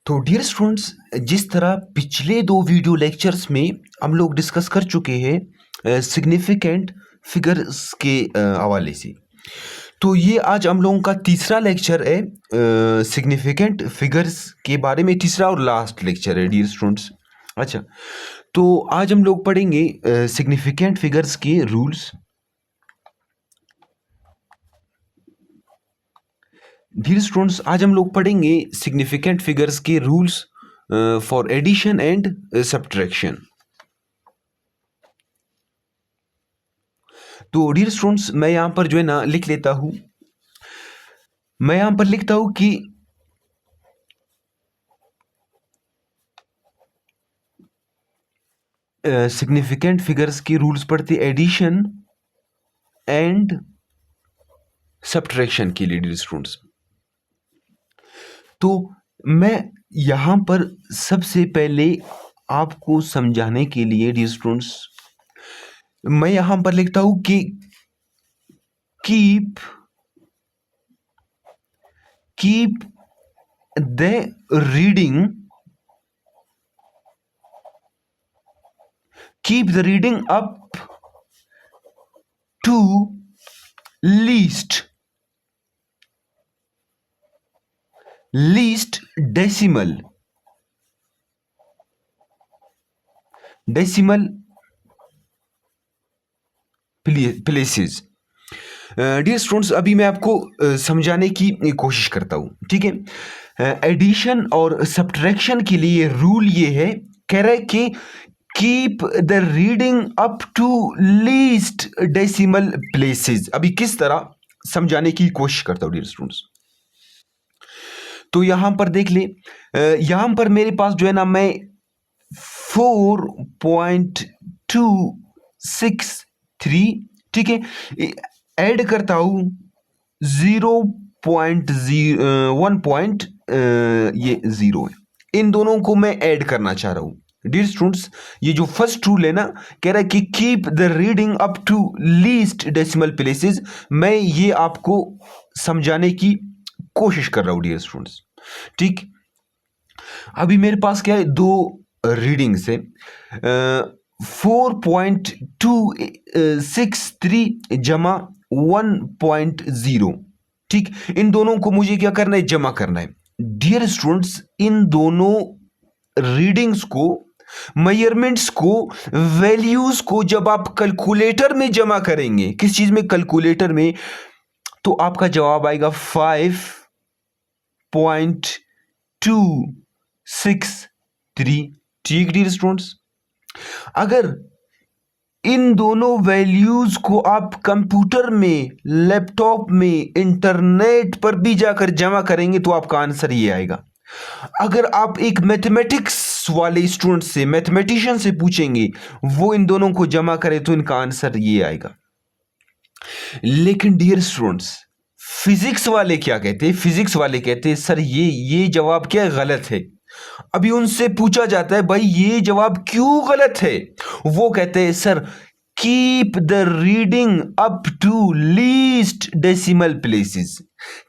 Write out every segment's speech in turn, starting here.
तो dear students, जिस तरह पिछले दो वीडियो लेक्चर्स में हम लोग डिस्कस कर चुके हैं सिग्निफिकेंट फिगर्स के हवाले से, तो ये आज हम लोगों का तीसरा लेक्चर है सिग्निफिकेंट फिगर्स के बारे में। तीसरा और लास्ट लेक्चर है डियर स्टूडेंट्स। अच्छा, तो आज हम लोग पढ़ेंगे सिग्निफिकेंट फिगर्स के रूल्स। डियर स्टूडेंट्स, आज हम लोग पढ़ेंगे सिग्निफिकेंट फिगर्स के rules for addition and subtraction. तो डियर स्टूडेंट्स, मैं यहां पर जो है ना लिख लेता हूं। मैं यहां पर लिखता हूं कि सिग्निफिकेंट फिगर्स के रूल्स पढ़ते एडिशन एंड सब्ट्रैक्शन के लिए डियर स्टूडेंट्स। तो मैं यहां पर सबसे पहले आपको समझाने के लिए डियर स्टूडेंट्स, मैं यहां पर लिखता हूं कि keep the reading up to least decimal places। Dear students, अभी मैं आपको समझाने की कोशिश करता हूं, ठीक है। एडिशन और सब्ट्रैक्शन के लिए रूल ये है, कह रहा है कि keep the reading up to least decimal places. अभी किस तरह समझाने की कोशिश करता हूं डियर स्टूडेंट्स। तो यहां पर देख ले, यहां पर मेरे पास जो है ना, मैं 4.263, ठीक है, ऐड करता हूं 0.1 ये 0 है। इन दोनों को मैं ऐड करना चाह रहा हूं डियर स्टूडेंट्स। ये जो फर्स्ट रूल है ना, कह रहा है कि keep the reading up to least decimal places. मैं ये आपको समझाने की कोशिश कर रहा हूं डियर स्टूडेंट्स, ठीक। अभी मेरे पास क्या है, दो रीडिंग्स है, 4.263 जमा 1.0, ठीक। इन दोनों को मुझे क्या करना है, जमा करना है डियर स्टूडेंट्स। इन दोनों रीडिंग्स को, मेजरमेंट्स को, वैल्यूज को जब आप कैलकुलेटर में जमा करेंगे, किस चीज में, कैलकुलेटर में, तो आपका जवाब आएगा 5.263, ठीक डियर स्टूडेंट्स। अगर इन दोनों वैल्यूज को आप कंप्यूटर में, लैपटॉप में, इंटरनेट पर भी जाकर जमा करेंगे तो आपका आंसर ये आएगा। अगर आप एक मैथमेटिक्स वाले स्टूडेंट से, मैथमेटिशियन से पूछेंगे, वो इन दोनों को जमा करे तो इनका आंसर ये आएगा। लेकिन डियर स्टूडेंट्स, फिजिक्स वाले क्या कहते हैं, फिजिक्स वाले कहते हैं सर ये जवाब क्या गलत है। अभी उनसे पूछा जाता है भाई ये जवाब क्यों गलत है, वो कहते हैं sir keep the reading up to least decimal places.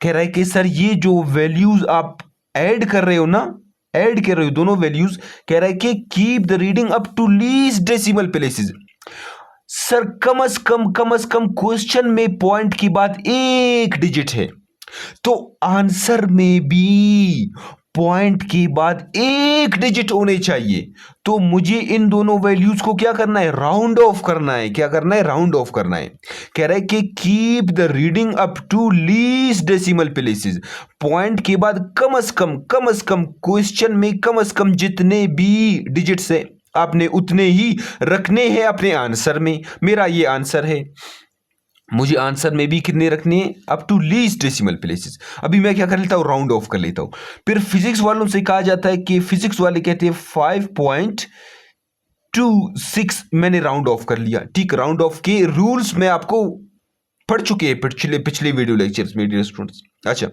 कह रहा है कि सर ये जो वैल्यूज आप ऐड कर रहे हो ना, ऐड कर रहे हो दोनों वैल्यूज, कह रहा है कि keep the reading up to least decimal places. Sir कम से कम क्वेश्चन में पॉइंट की बात एक डिजिट है, तो आंसर में भी पॉइंट के बाद एक डिजिट होने चाहिए। तो मुझे इन दोनों वैल्यूज को क्या करना है, राउंड ऑफ करना है। क्या करना है, राउंड ऑफ करना है। कह रहा है कि keep the reading up to least decimal places. Point के बाद कम से कम क्वेश्चन में कम से कम जितने भी डिजिट्स है आपने उतने ही रखने हैं अपने आंसर में। मेरा ये आंसर है, मुझे आंसर में भी कितने रखने हैं, up to least decimal places. अभी मैं क्या कर लेता हूं, राउंड ऑफ कर लेता हूं। फिर फिजिक्स वालों से कहा जाता है कि फिजिक्स वाले कहते हैं 5.26 मैंने राउंड ऑफ कर लिया, ठीक। राउंड ऑफ के रूल्स में आपको पढ़ चुके हैं पिछले वीडियो लेक्चर्स में डियर स्टूडेंट्स। अच्छा,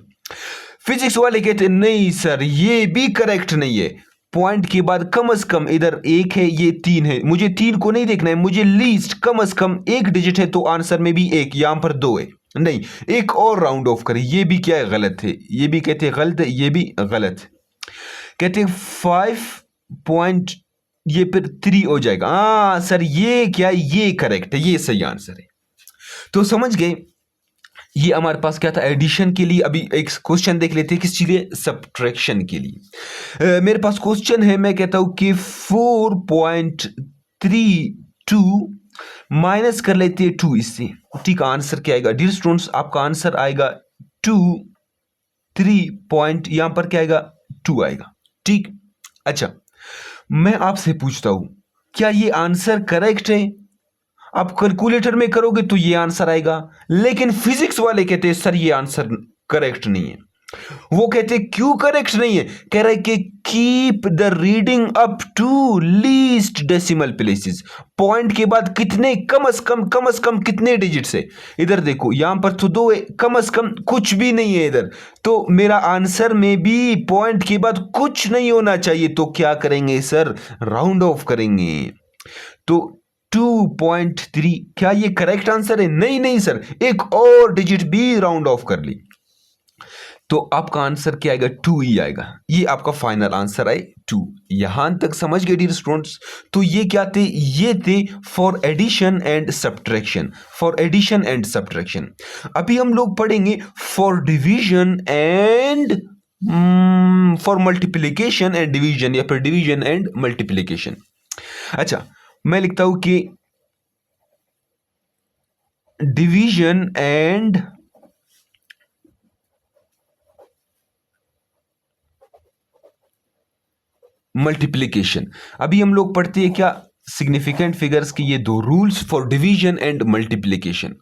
फिजिक्स वाले कहते हैं नहीं सर ये भी करेक्ट नहीं है, पॉइंट के बाद कम से कम, इधर एक है ये 3 है, मुझे 3 को नहीं देखना है, मुझे लीस्ट कम से कम एक डिजिट है, तो आंसर में भी एक, यहां पर 2 है, नहीं एक और राउंड ऑफ करें। ये भी क्या है, गलत है। ये भी कहते हैं गलत है, ये भी गलत है। कहते 5 ये फिर 3 हो जाएगा। हाँ सर ये क्या, ये करेक्ट है, ये सही आंसर है। तो समझ गए, ये हमारे पास क्या था एडिशन के लिए। अभी एक क्वेश्चन देख लेते हैं, किस चीज लिए, सब्ट्रैक्शन के लिए। मेरे पास क्वेश्चन है, मैं कहता हूं कि 4.32 माइनस कर लेते हैं 2 इससे। ठीक, आंसर क्या आएगा डियर स्टूडेंट्स, आपका आंसर आएगा 2, 3 पॉइंट यहां पर क्या आएगा 2 आएगा। ठीक, अच्छा मैं आपसे पूछता हूं क्या ये आंसर करेक्ट है? आप कैलकुलेटर में करोगे तो ये आंसर आएगा, लेकिन फिजिक्स वाले कहते हैं सर ये आंसर करेक्ट नहीं है। वो कहते क्यों करेक्ट नहीं है? कह रहे कि keep the reading up to least decimal places. Point के बाद कितने कम से कम कितने डिजिट से? इधर देखो यहां पर तो 2 है, कम से कम कुछ भी नहीं है इधर। तो मेरा आंसर में भी पॉइंट के बाद कुछ नहीं होना चाहिए। तो क्या करेंगे सर, राउंड ऑफ करेंगे। तो 2.3 क्या ये करेक्ट आंसर है? नहीं नहीं सर, एक और डिजिट भी राउंड ऑफ कर ली तो आपका आंसर क्या आएगा, 2 ही आएगा। ये आपका फाइनल आंसर है 2। यहां तक समझ गए डियर स्टूडेंट्स? तो ये क्या थे, ये थे for addition and subtraction, for addition and subtraction. अभी हम लोग पढ़ेंगे for division and for multiplication and division, या फिर डिवीजन एंड मल्टीप्लिकेशन। अच्छा मैं लिखता हूं कि डिवीजन एंड मल्टीप्लिकेशन। अभी हम लोग पढ़ते हैं क्या, सिग्निफिकेंट फिगर्स की ये 2 rules for division and multiplication.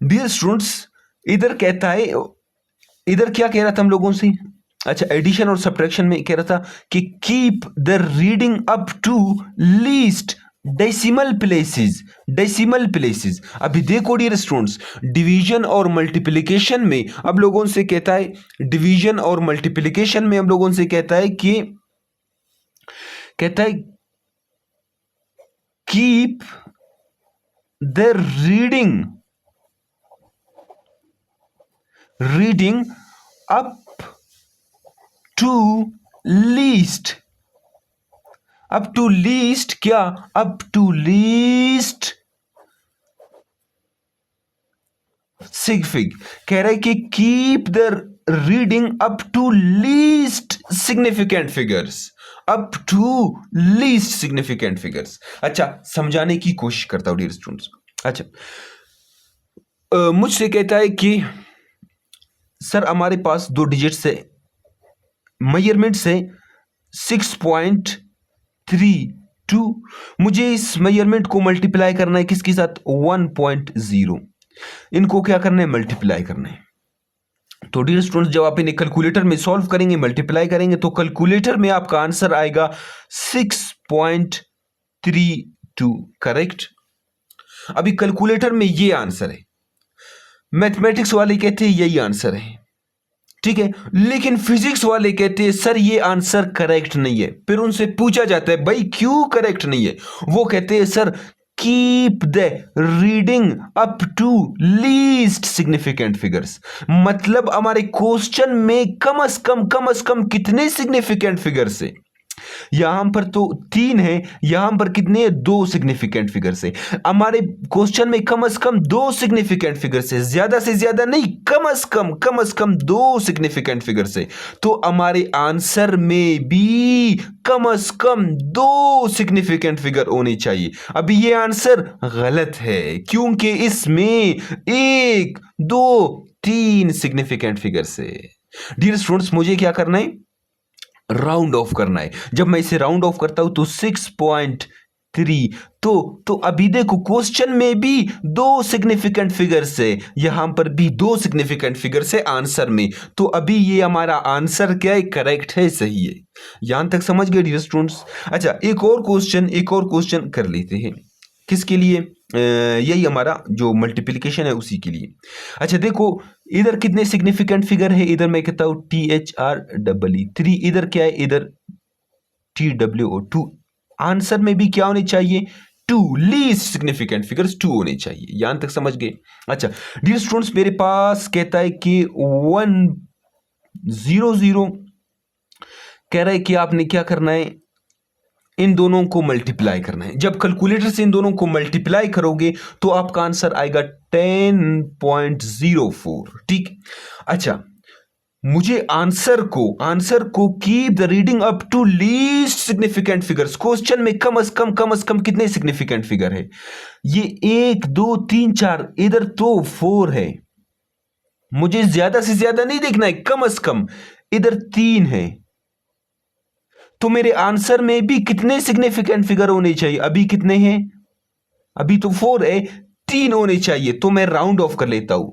Dear students, इधर कहता है, इधर क्या कह रहा था हम लोगों से, अच्छा एडिशन और सब्ट्रैक्शन में कह रहा था कि keep the reading up to least decimal places, decimal places. अभी देखो डियर स्टूडेंट्स, डिवीजन और मल्टीप्लिकेशन में अब लोगों से कहता है, डिवीजन और मल्टीप्लिकेशन में हम लोगों से कहता है keep the reading up to least, up to least क्या, अप टू लीस्ट सिग्निफिक। कह रहा है कि keep the reading up to least significant figures, up to least significant figures. अच्छा समझाने की कोशिश करता हूं डियर स्टूडेंट्स। अच्छा मुझसे कहता है कि सर हमारे पास 2 डिजिट से मेजरमेंट से 6.32, मुझे इस मेजरमेंट को मल्टीप्लाई करना है किसके साथ, 1.0। इनको क्या करना है, मल्टीप्लाई करना है। तो डियर स्टूडेंट्स जब आप इन्हें कैलकुलेटर में सॉल्व करेंगे, मल्टीप्लाई करेंगे, तो कैलकुलेटर में आपका आंसर आएगा 6.32 करेक्ट। अभी कैलकुलेटर में ये आंसर है, मैथमेटिक्स वाले कहते हैं यही आंसर है, ठीक है, लेकिन फिजिक्स वाले कहते हैं सर ये आंसर करेक्ट नहीं है। फिर उनसे पूछा जाता है भाई क्यों करेक्ट नहीं है? वो कहते हैं sir keep the reading up to least significant figures. मतलब हमारे क्वेश्चन में कम से कम कितने सिग्निफिकेंट फिगर्स है? यहां पर तो 3 है, यहां पर कितने, 2 सिग्निफिकेंट फिगर्स है। हमारे क्वेश्चन में कम से कम 2 सिग्निफिकेंट फिगर्स है, ज्यादा से ज्यादा नहीं, कम से कम 2 सिग्निफिकेंट फिगर्स है। तो हमारे आंसर में भी कम से कम 2 सिग्निफिकेंट फिगर होने चाहिए। अभी ये आंसर गलत है क्योंकि इसमें 1, 2, 3 सिग्निफिकेंट फिगर्स है। डियर स्टूडेंट्स मुझे क्या करना है, राउंड ऑफ करना है। जब मैं इसे राउंड ऑफ करता हूं तो 6.3, तो अभी देखो क्वेश्चन में भी 2 सिग्निफिकेंट फिगर्स है, यहां पर भी 2 सिग्निफिकेंट फिगर्स है आंसर में। तो अभी ये हमारा आंसर क्या है, करेक्ट है, सही है। यहां तक समझ गए डियर स्टूडेंट्स? अच्छा एक और क्वेश्चन कर लेते हैं, किसके लिए, यही हमारा जो मल्टीप्लिकेशन है उसी के लिए। अच्छा देखो इधर कितने सिग्निफिकेंट फिगर है, इधर मैं कहता हूं THREE 3, इधर क्या है, इधर TWO 2। आंसर में भी क्या होने चाहिए, 2, लीस्ट सिग्निफिकेंट फिगर्स 2 होने चाहिए। यहां तक समझ गए? अच्छा डियर स्टूडेंट्स मेरे पास कहता है कि 100 कह रहा है कि आपने क्या करना है, इन दोनों को मल्टीप्लाई करना है। जब कैलकुलेटर से इन दोनों को मल्टीप्लाई करोगे तो आपका आंसर आएगा 10.04। ठीक। अच्छा, मुझे आंसर को keep the reading up to least significant figures. Question में कम से कम कितने सिग्निफिकेंट फिगर है? ये 1 2 3 4, इधर तो 4 है। मुझे ज्यादा से ज्यादा नहीं देखना है, कम से कम इधर 3 है। तो मेरे आंसर में भी कितने सिग्निफिकेंट फिगर होने चाहिए? अभी कितने हैं? अभी तो 4 है, 3 होने चाहिए। तो मैं राउंड ऑफ कर लेता हूं।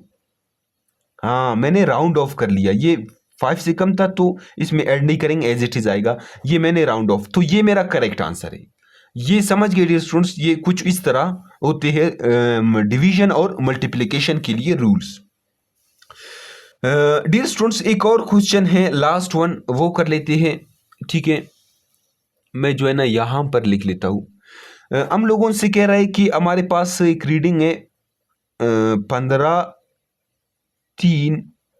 हाँ, मैंने राउंड ऑफ कर लिया। ये 5 से कम था तो इसमें ऐड नहीं करेंगे, एज इट इज आएगा। ये मैंने राउंड ऑफ, तो ये मेरा करेक्ट आंसर है। ये समझ गए डियर स्टूडेंट्स? ये कुछ इस तरह होते हैं डिवीजन और मल्टीप्लिकेशन के लिए रूल्स। डियर स्टूडेंट्स, एक और क्वेश्चन है, लास्ट वन, वो कर लेते हैं। ठीक है, मैं जो है ना यहां पर लिख लेता हूं। हम लोगों से कह रहा है कि हमारे पास एक रीडिंग है 15 3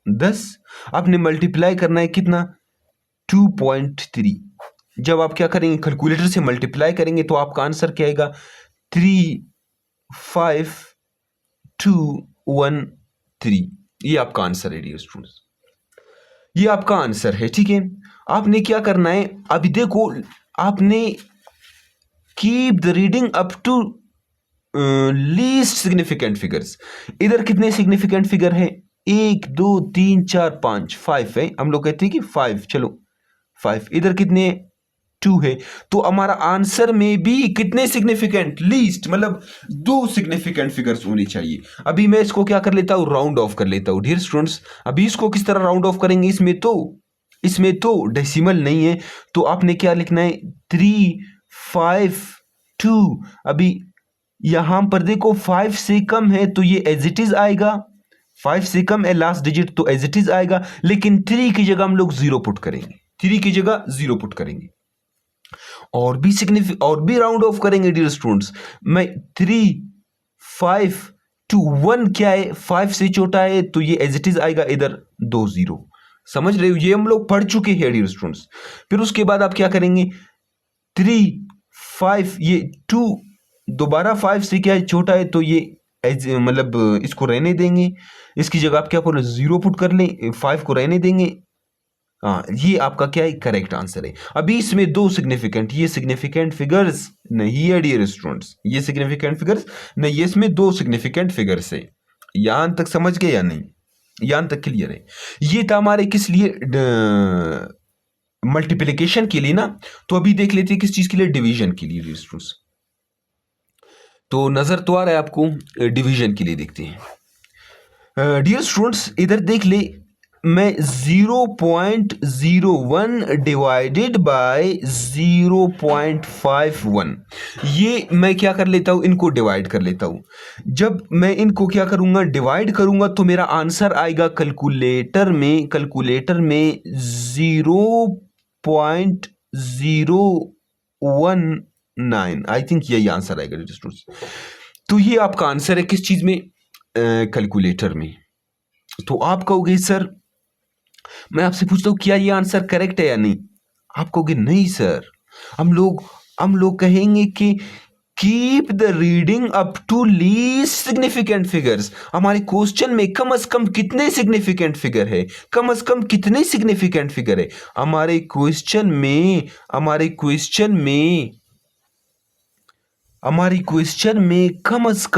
10, आपने मल्टीप्लाई करना है कितना? 2.3। जब आप क्या करेंगे, कैलकुलेटर से मल्टीप्लाई करेंगे तो आपका आंसर क्या आएगा? 35213। ये आपका आंसर है डियर स्टूडेंट्स, ये आपका आंसर है। ठीक है, आपने क्या करना है, अभी देखो, आपने keep the reading up to least significant figures. इधर कितने सिग्निफिकेंट फिगर है? 1 2 3 4 5, 5 है। हम लोग कहते हैं कि 5, चलो 5। इधर कितने? 2 है। तो हमारा आंसर में भी कितने सिग्निफिकेंट, लीस्ट मतलब 2 सिग्निफिकेंट फिगर्स होनी चाहिए। अभी मैं इसको क्या कर लेता हूँ, राउंड ऑफ कर लेता हूँ। डियर स्टूडेंट्स, अभी इसको किस तरह राउंड ऑफ करेंगे? इसमें तो डेसिमल नहीं है, तो आपने क्या लिखना है? 3 5 2। अभी यहां पर देखो 5 से कम है तो ये एज इट इज आएगा। 5 से कम है लास्ट डिजिट तो एज इट इज आएगा, लेकिन 3 की जगह हम लोग 0 पुट करेंगे। 3 की जगह 0 पुट करेंगे और भी राउंड ऑफ करेंगे डियर स्टूडेंट्स। मैं 3 5 2 1 क्या है? 5 से छोटा है तो ये एज इट इज आएगा, इधर 2 0। समझ रहे हो? ये हम लोग पढ़ चुके हैं डियर स्टूडेंट्स। फिर उसके बाद आप क्या करेंगे? 3 5, ये 2 दोबारा 5 से क्या है? छोटा है तो ये मतलब इसको रहने देंगे। इसकी जगह आप क्या करो? 0 पुट कर लें, 5 को रहने देंगे। हाँ, ये आपका क्या है? करेक्ट आंसर है। अभी इसमें 2 सिग्निफिकेंट, ये सिग्निफिकेंट फिगर्स नहीं है डियर स्टूडेंट्स, ये सिग्निफिकेंट फिगर्स नहीं, ये इसमें 2 सिग्निफिकेंट फिगर्स है। यहां तक समझ गए या नहीं? यहां तक क्लियर है? ये था हमारे किस लिए? मल्टीप्लिकेशन के लिए ना। तो अभी देख लेते हैं किस चीज के लिए? डिवीजन के लिए डियर स्टूडेंट्स। तो नजर तो आ रहा है आपको? डिवीजन के लिए देखते हैं डियर स्टूडेंट्स। इधर देख ले, मैं 0.01 डिवाइडेड बाय 0.51, ये मैं क्या कर लेता हूं? इनको डिवाइड कर लेता हूं। जब मैं इनको क्या करूंगा? डिवाइड करूंगा तो मेरा आंसर आएगा कैलकुलेटर में 0.019। आई थिंक यही आंसर आएगा स्टूडेंट्स। तो ये आपका आंसर है किस चीज में? कैलकुलेटर में। तो आप कहोगे सर, मैं आपसे पूछता हूं क्या ये आंसर करेक्ट है या नहीं? आप कहोगे नहीं सर। हम लोग कहेंगे कि keep the reading up to least significant figures. हमारे क्वेश्चन में कम से कम कितने सिग्निफिकेंट फिगर है? कम से कम कितने सिग्निफिकेंट फिगर है हमारे क्वेश्चन में कम से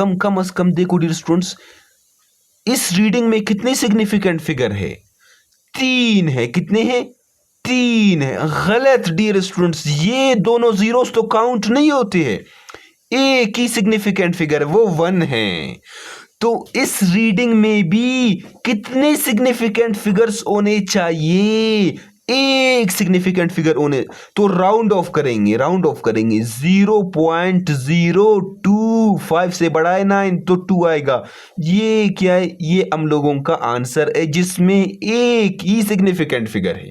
कम देखो डियर स्टूडेंट्स, इस रीडिंग में कितने सिग्निफिकेंट फिगर है? 3 है। कितने हैं? 3 है। गलत डियर स्टूडेंट्स, ये दोनों जीरोस तो काउंट नहीं होते हैं। एक ही सिग्निफिकेंट फिगर है, वो 1 है। तो इस रीडिंग में भी कितने सिग्निफिकेंट फिगर्स होने चाहिए? एक सिग्निफिकेंट फिगर होने। तो राउंड ऑफ करेंगे 0.025 से बड़ा है 9 तो 2 आएगा। ये क्या है? ये हम लोगों का आंसर है जिसमें एक ही सिग्निफिकेंट फिगर है।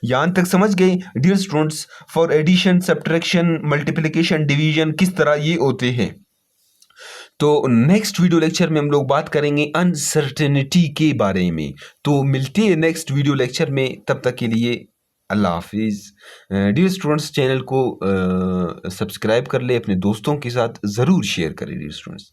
यहां तक समझ गए dear students? For addition, subtraction, multiplication, division किस तरह ये होते हैं। तो नेक्स्ट वीडियो लेक्चर में हम लोग बात करेंगे अनसर्टेनिटी के बारे में। तो मिलते हैं नेक्स्ट वीडियो लेक्चर में, तब तक के लिए अल्लाह हाफिज़। डियर स्टूडेंट्स, चैनल को सब्सक्राइब कर ले, अपने दोस्तों के साथ ज़रूर शेयर करें डियर स्टूडेंट्स।